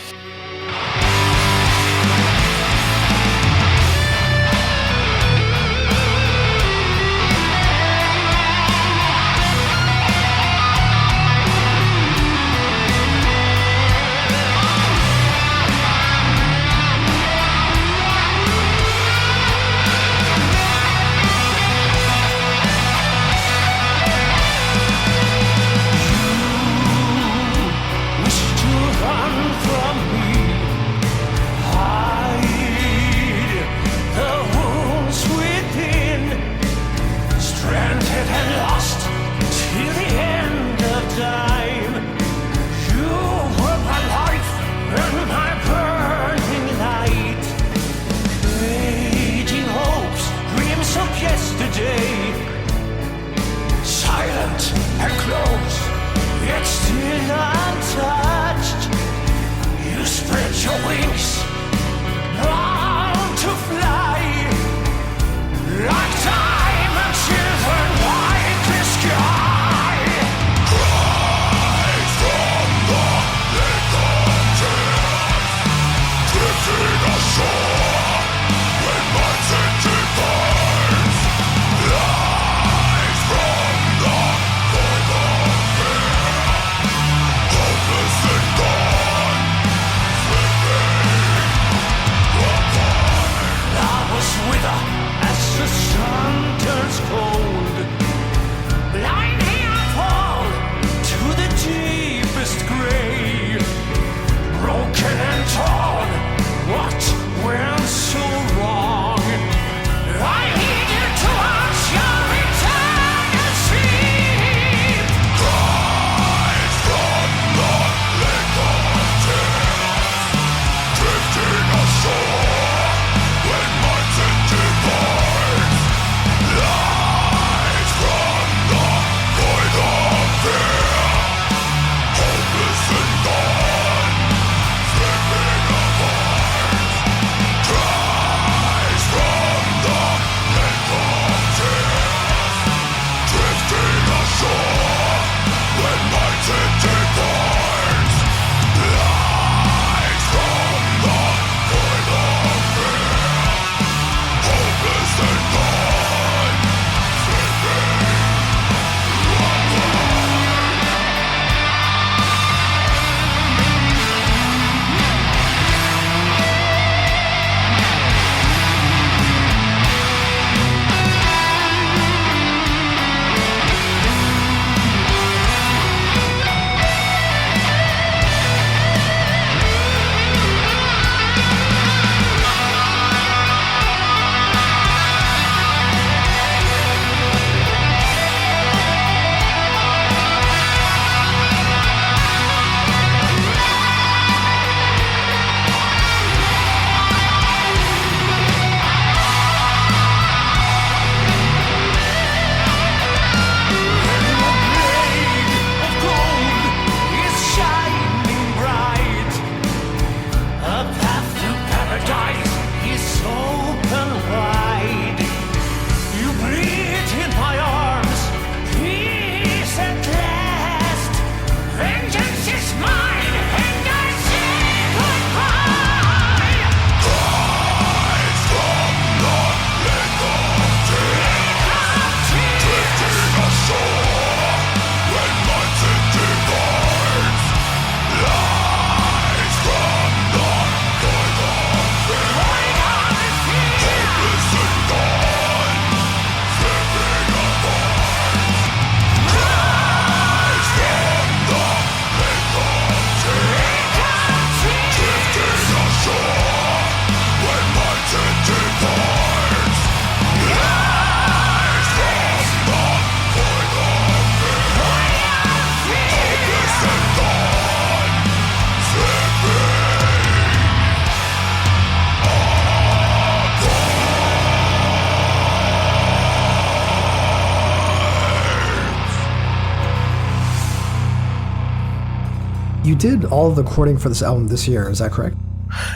S2: you did all of the recording for this album this year, is that correct?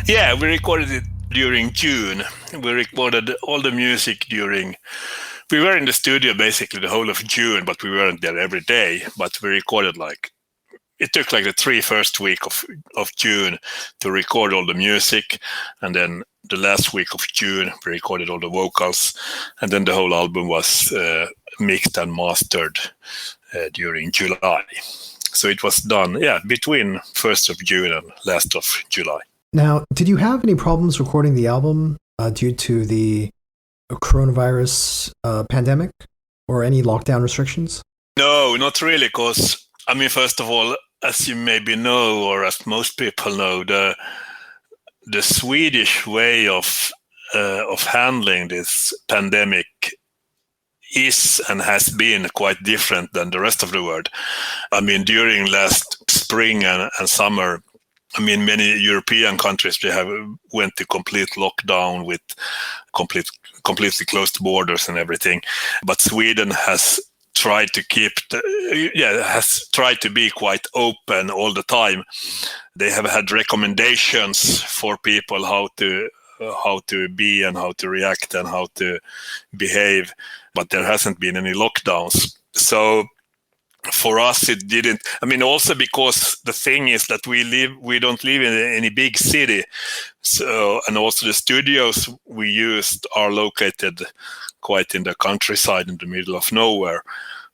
S3: Yeah, we recorded it during June. We recorded all the music during... We were in the studio basically the whole of June, but we weren't there every day. But we recorded it took the first 3 weeks of June to record all the music. And then the last week of June, we recorded all the vocals. And then the whole album was mixed and mastered during July. So it was done, between 1st of June and last of July.
S2: Now, did you have any problems recording the album due to the coronavirus pandemic or any lockdown restrictions?
S3: No, not really, because, first of all, as you maybe know, or as most people know, the Swedish way of handling this pandemic is and has been quite different than the rest of the world. During last spring and summer, many European countries, they have went to complete lockdown with completely closed borders and everything. But Sweden has tried to be quite open all the time. They have had recommendations for people how to be and how to react and how to behave, but there hasn't been any lockdowns. So for us, it didn't. Also because the thing is that we don't live in any big city. So, and also the studios we used are located quite in the countryside in the middle of nowhere.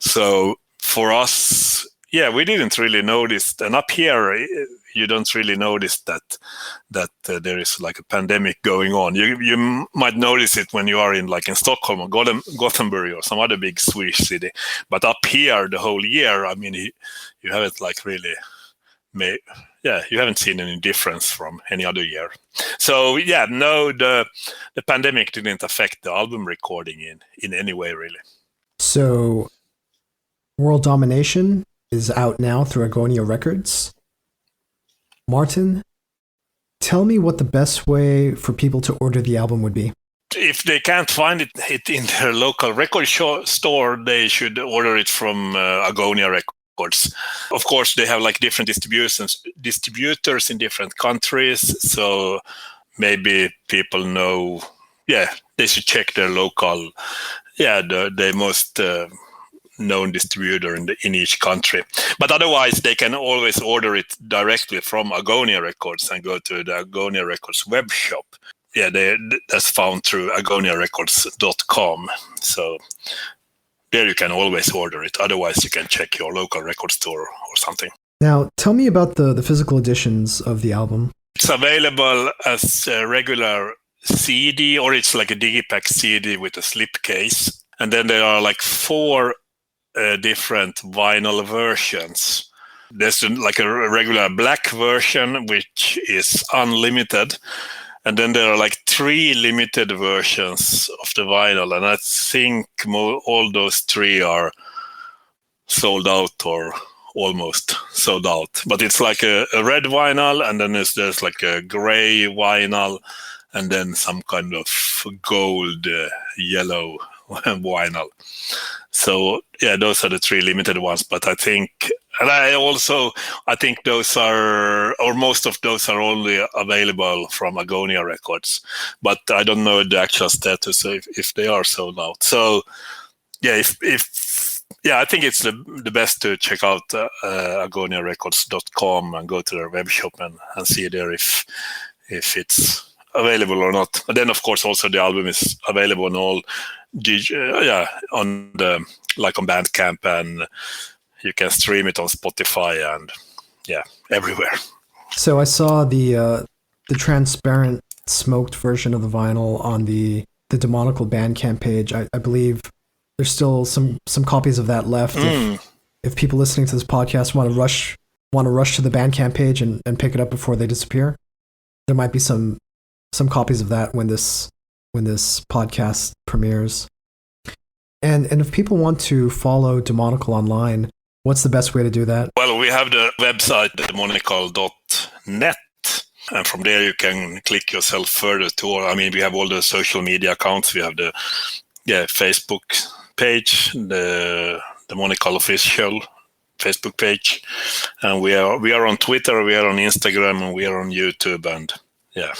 S3: So for us, we didn't really notice. And up here, you don't really notice that there is a pandemic going on. You might notice it when you are in Stockholm or Gothenburg or some other big Swedish city. But up here, the whole year, you haven't really you haven't seen any difference from any other year. So no, the pandemic didn't affect the album recording in any way, really.
S2: So World Domination is out now through Agonia Records. Martin, tell me what the best way for people to order the album would be.
S3: If they can't find it in their local record store, they should order it from Agonia Records. Of course, they have different distributors in different countries. So maybe people know, they should check their local, the most known distributor in each country. But otherwise, they can always order it directly from Agonia Records and go to the Agonia Records web shop. That's found through agoniarecords.com. So there you can always order it. Otherwise, you can check your local record store or something.
S2: Now, tell me about the physical editions of the album.
S3: It's available as a regular CD, or it's like a digipack CD with a slipcase. And then there are 4 different vinyl versions. There's a regular black version, which is unlimited. And then there are 3 limited versions of the vinyl. And I think all those 3 are sold out or almost sold out. But it's a red vinyl, and then there's a gray vinyl, and then some kind of gold, yellow vinyl. So those are the 3 limited ones. But I think those are, or most of those are only available from Agonia Records. But I don't know the actual status if they are sold out. So I think it's the best to check out agoniarecords.com and go to their web shop and see there if it's available or not. And then of course also the album is available on all on the on Bandcamp, and you can stream it on Spotify and everywhere.
S2: So I saw the transparent smoked version of the vinyl on the Demonical Bandcamp page. I believe there's still some copies of that left. If people listening to this podcast want to rush to the Bandcamp page and pick it up before they disappear, there might be some copies of that when this podcast premieres. And if people want to follow Demonical online, what's the best way to do that?
S3: Well, we have the website demonical.net, and from there you can click yourself further to. We have all the social media accounts. We have the Facebook page, the Demonical official Facebook page, and we are on Twitter, we are on Instagram, and we are on YouTube, and yeah,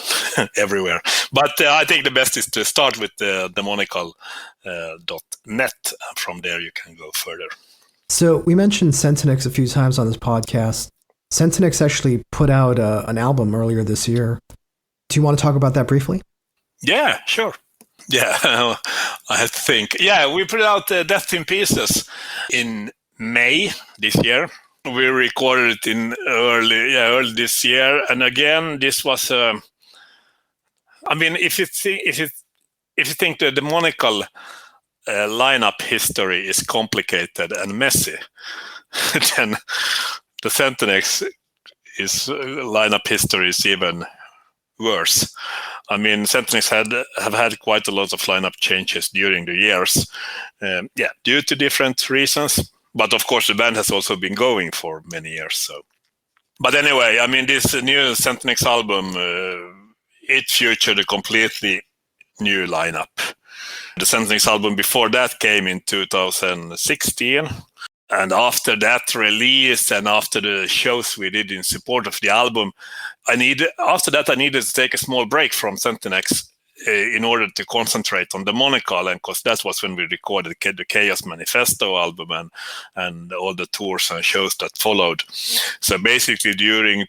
S3: everywhere. But I think the best is to start with the demonical.net. From there, you can go further.
S2: So we mentioned Centinex a few times on this podcast. Centinex actually put out an album earlier this year. Do you want to talk about that briefly?
S3: Yeah, sure. Yeah, I have to think. Yeah, we put out Death in Pieces in May this year. We recorded it in early this year, and again, this was. I mean, if you think the demonical lineup history is complicated and messy, then the Centinex lineup history is even worse. I mean, Centinex have had quite a lot of lineup changes during the years, due to different reasons. But of course, the band has also been going for many years. So, but anyway, I mean, this new Centinex album, it featured a completely new lineup. The Centinex album before that came in 2016. And after that release and after the shows we did in support of the album, I needed to take a small break from Centinex in order to concentrate on Demonical, and because that was when we recorded the Chaos Manifesto album and all the tours and shows that followed. So basically during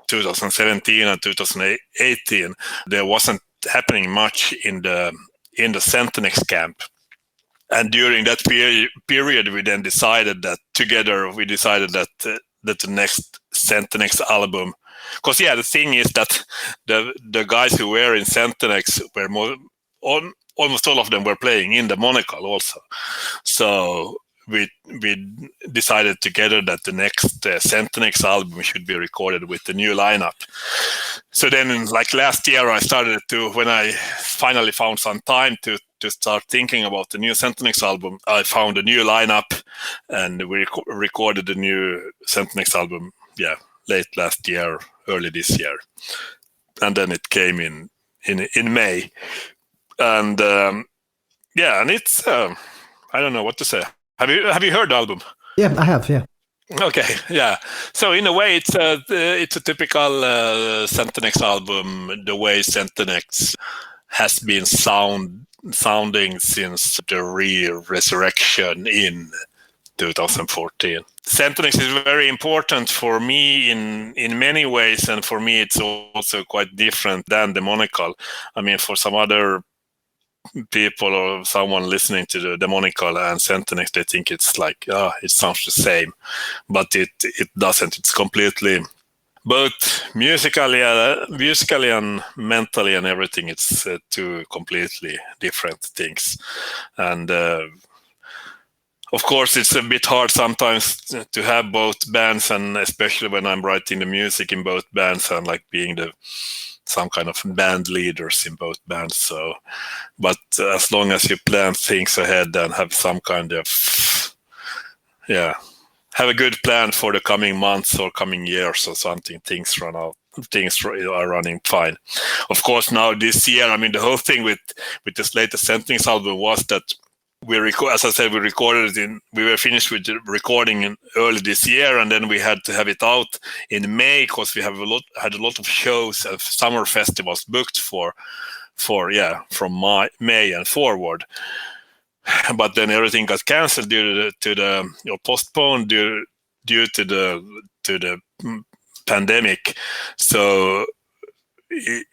S3: 2017 and 2018, there wasn't happening much in the Centinex camp. And during that period, we then decided that the next Centinex album, because the thing is that the guys who were in Centinex were almost all of them were playing in Demonical also. So we decided together that the next Centinex album should be recorded with the new lineup. So then, like last year, when I finally found some time to start thinking about the new Centinex album, I found a new lineup, and we recorded the new Centinex album, late last year, early this year, and then it came in May, and and it's I don't know what to say. Have you heard the album?
S2: Yeah, I have. Yeah.
S3: Okay, yeah. So in a way, it's a typical Centinex album. The way Centinex has been sounding since the resurrection in 2014. Centinex is very important for me in many ways, and for me it's also quite different than Demonical. I mean, for some other people or someone listening to the Demonical and Centinex, they think it's like, it sounds the same, but it doesn't. It's completely, both musically and mentally and everything, it's two completely different things. And of course, it's a bit hard sometimes to have both bands, and especially when I'm writing the music in both bands and like being some kind of band leaders in both bands. So, but as long as you plan things ahead and have some kind of, have a good plan for the coming months or coming years or something, things are running fine. Of course, now this year, I mean, the whole thing with this latest Centinex album was that we recorded it we were finished with the recording in early this year, and then we had to have it out in May because we had a lot of shows and summer festivals booked from May and forward. But then everything got cancelled postponed due to the pandemic. So we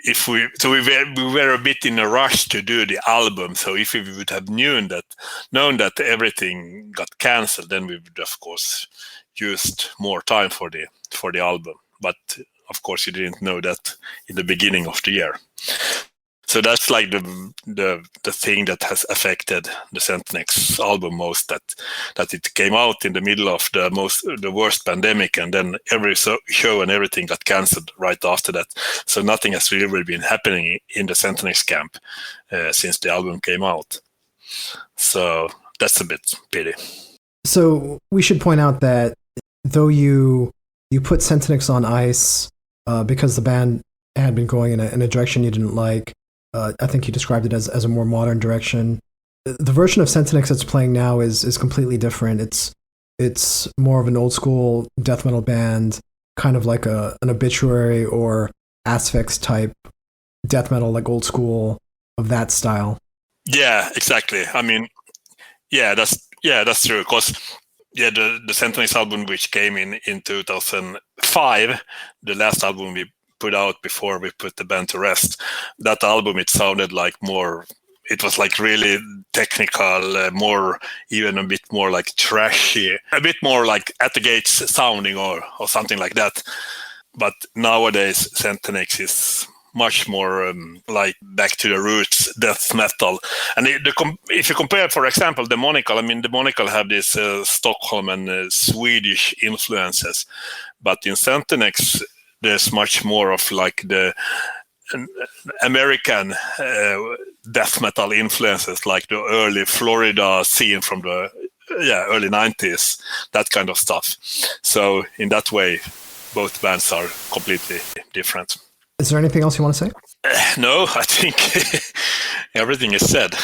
S3: were a bit in a rush to do the album. So if we would have known that everything got cancelled, then we would of course used more time for the album. But of course, you didn't know that in the beginning of the year. So that's like the thing that has affected the Centinex album most, that it came out in the middle of the worst pandemic, and then every show and everything got cancelled right after that. So nothing has really been happening in the Centinex camp since the album came out. So that's a bit pity.
S2: So we should point out that though you put Centinex on ice because the band had been going in a direction you didn't like. I think you described it as a more modern direction. The version of Centinex that's playing now is completely different. It's more of an old school death metal band, kind of like an Obituary or Asphyx type death metal, like old school of that style.
S3: Yeah, exactly. I mean, that's true. Because the Centinex album, which came in 2005, the last album we put out before we put the band to rest, that album, it sounded like more. It was like really technical, more, even a bit more like trashy, a bit more like At the Gates sounding or something like that. But nowadays, Centinex is much more like back to the roots death metal. And if you compare, for example, Demonical, I mean, Demonical have this Stockholm and Swedish influences, but in Centinex, there's much more of like the American death metal influences, like the early Florida scene from the early 90s, that kind of stuff. So in that way, both bands are completely different.
S2: Is there anything else you want to say?
S3: No, I think everything is said.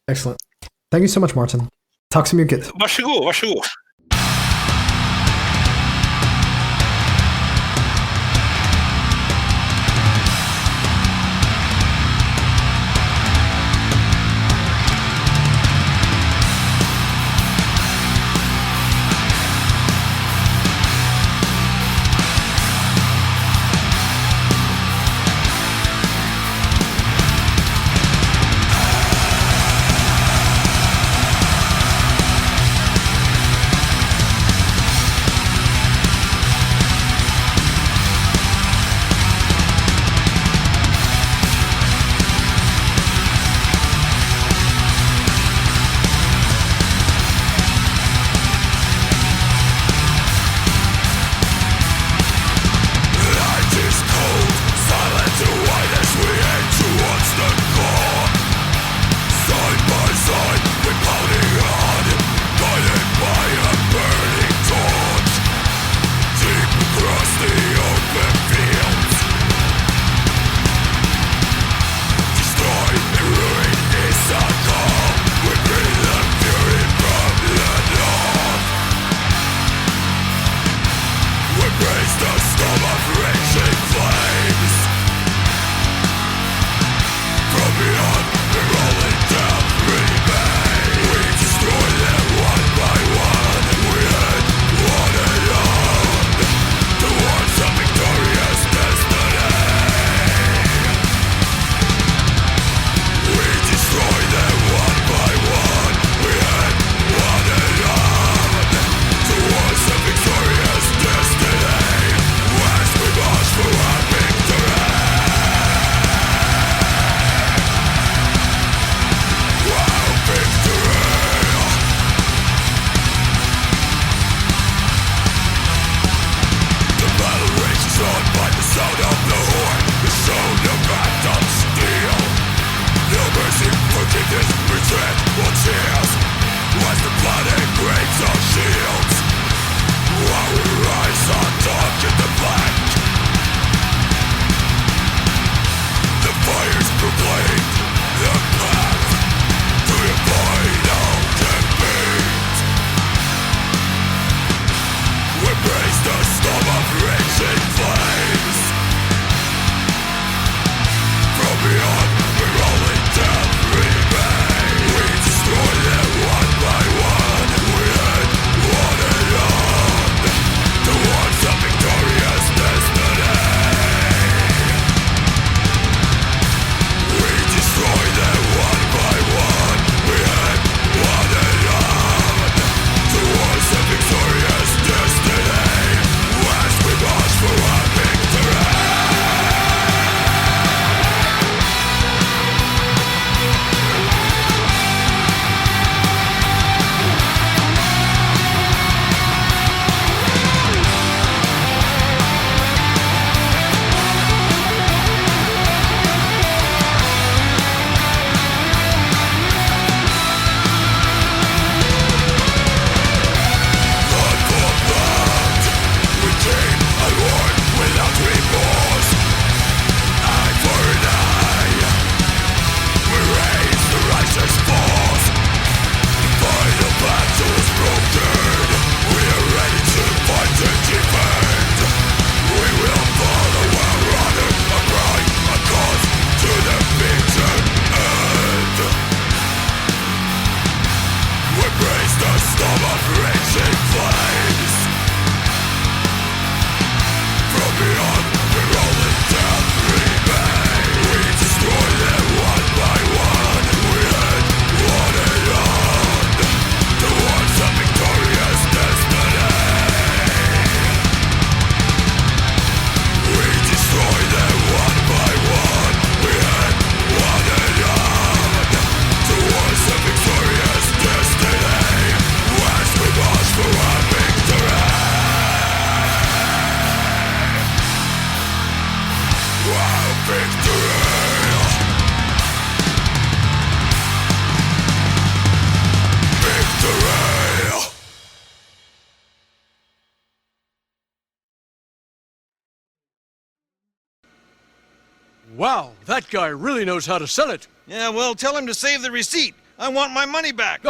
S2: Excellent. Thank you so much, Martin. Tack så mycket.
S3: Varsågod.
S4: Victorious Wow, that guy really knows how to sell it.
S5: Yeah, well, tell him to save the receipt. I want my money back.